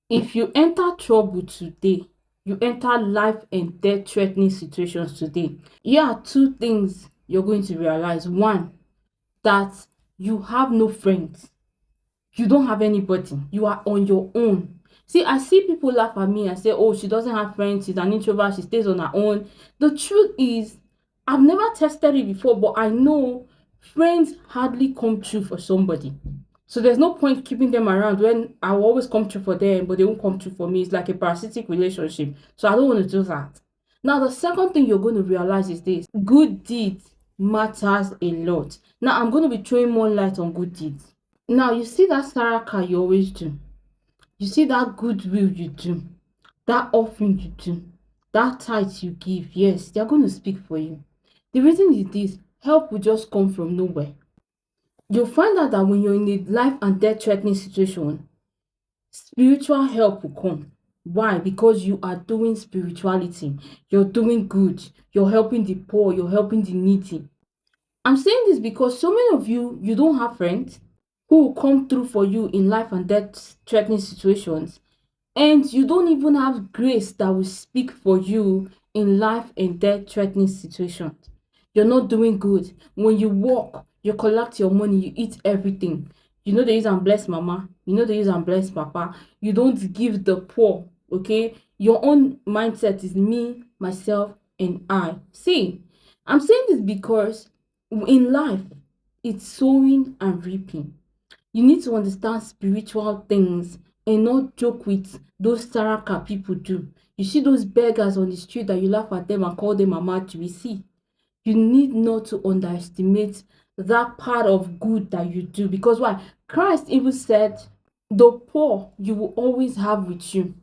If you enter trouble today, you enter life and death threatening situations today, here are two things you're going to realize. One, that you have no friends. You don't have anybody. You are on your own. See, I see people laugh at me and say, oh, she doesn't have friends. She's an introvert. She stays on her own. The truth is, I've never tested it before, but I know friends hardly come true for somebody. So there's no point keeping them around when I will always come true for them, but they won't come true for me. It's like a parasitic relationship. So I don't want to do that. Now, the second thing you're going to realize is this: good deeds matters a lot. Now, I'm going to be throwing more light on good deeds. Now, you see that saraka you always do, you see that goodwill you do, that offering you do, that tithe you give, yes, they're going to speak for you. The reason is this: help will just come from nowhere. You'll find out that when you're in a life and death threatening situation, spiritual help will come. Why? Because you are doing spirituality, you're doing good, you're helping the poor, you're helping the needy. I'm saying this because so many of you, you don't have friends who will come through for you in life and death threatening situations, and you don't even have grace that will speak for you in life and death threatening situations. You're not doing good. When you work, you collect your money, you eat everything. You know they use and bless mama, you know they use and bless papa. You don't give the poor, okay? Your own mindset is me, myself, and I. See, I'm saying this because in life, it's sowing and reaping. You need to understand spiritual things and not joke with those saraka people do. You see those beggars on the street that you laugh at them and call them amachiri. See, you need not to underestimate that part of good that you do, because why? Christ even said, the poor you will always have with you.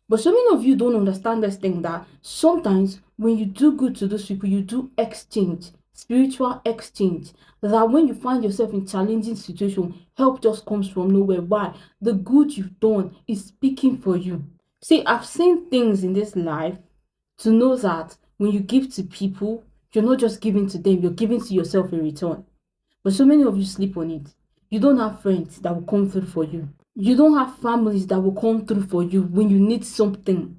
But so many of you don't understand this thing, that sometimes when you do good to those people, you do exchange, spiritual exchange. That when you find yourself in challenging situation, help just comes from nowhere. Why? The good you've done is speaking for you. See, I've seen things in this life to know that when you give to people, you're not just giving to them, you're giving to yourself in return. But so many of you sleep on it. You don't have friends that will come through for you. You don't have families that will come through for you when you need something.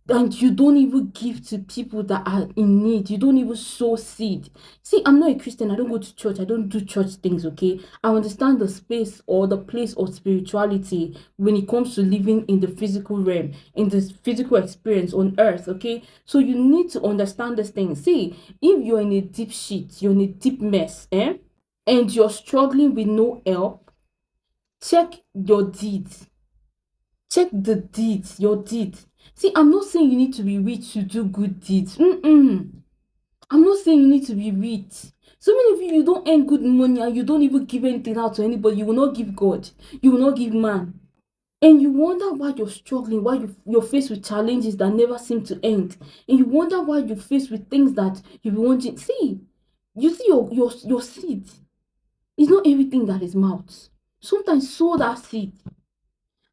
And you don't even give to people that are in need. You don't even sow seed. See, I'm not a Christian. I don't go to church. I don't do church things, okay? I understand the space or the place of spirituality when it comes to living in the physical realm, in this physical experience on earth, okay? So you need to understand this thing. See, if you're in a deep shit, you're in a deep mess, and you're struggling with no help, check your deeds. Check the deeds, your deeds. See, I'm not saying you need to be rich to do good deeds. I'm not saying you need to be rich. So many of you, you don't earn good money and you don't even give anything out to anybody. You will not give God. You will not give man. And you wonder why you're struggling, why you're faced with challenges that never seem to end. And you wonder why you're faced with things that you want. See, you see your seed. It's not everything that is mouth. Sometimes sow that seed.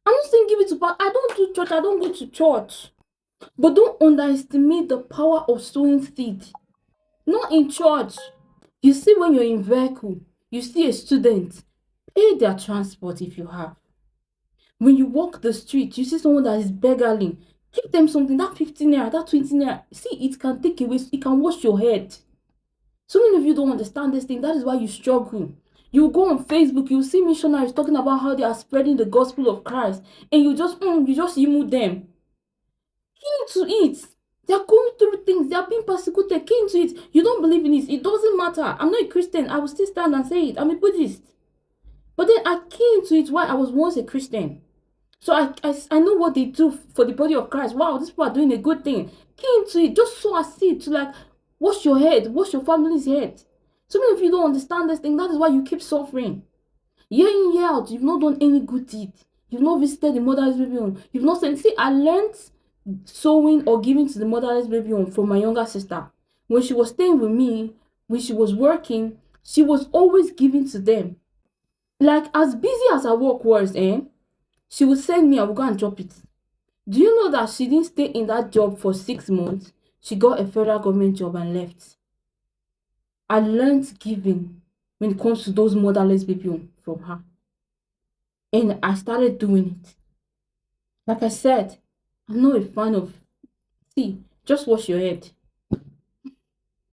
I'm not saying give it to God. I don't do church. I don't go to church. But don't underestimate the power of sowing seed. Not in church. You see, when you're in vehicle, you see a student, pay their transport if you have. When you walk the street, you see someone that is beggarly, give them something. That 15 naira, that 20 naira. See, it can take away, it can wash your head. So many of you don't understand this thing. That is why you struggle. You go on Facebook, you see missionaries talking about how they are spreading the gospel of Christ, and you just emu them. Keen to it. They are going through things. They are being persecuted. Keen to it. You don't believe in it. It doesn't matter. I'm not a Christian. I will still stand and say it. I'm a Buddhist. But then I keen to it while I was once a Christian. So I know what they do for the body of Christ. Wow, these people are doing a good thing. Keen to it. Just sow a seed to like wash your head, wash your family's head. So many of you don't understand this thing. That is why you keep suffering. Year in, year out, you've not done any good deed. You've not visited the motherless baby home. You've not sent. See, I learned sewing or giving to the motherless baby home from my younger sister. When she was staying with me, when she was working, she was always giving to them. Like, as busy as her work was, she would send me, I would go and drop it. Do you know that she didn't stay in that job for 6 months? She got a federal government job and left. I learned giving when it comes to those motherless baby home from her. And I started doing it. Like I said, I'm not a fan of, see, just wash your head.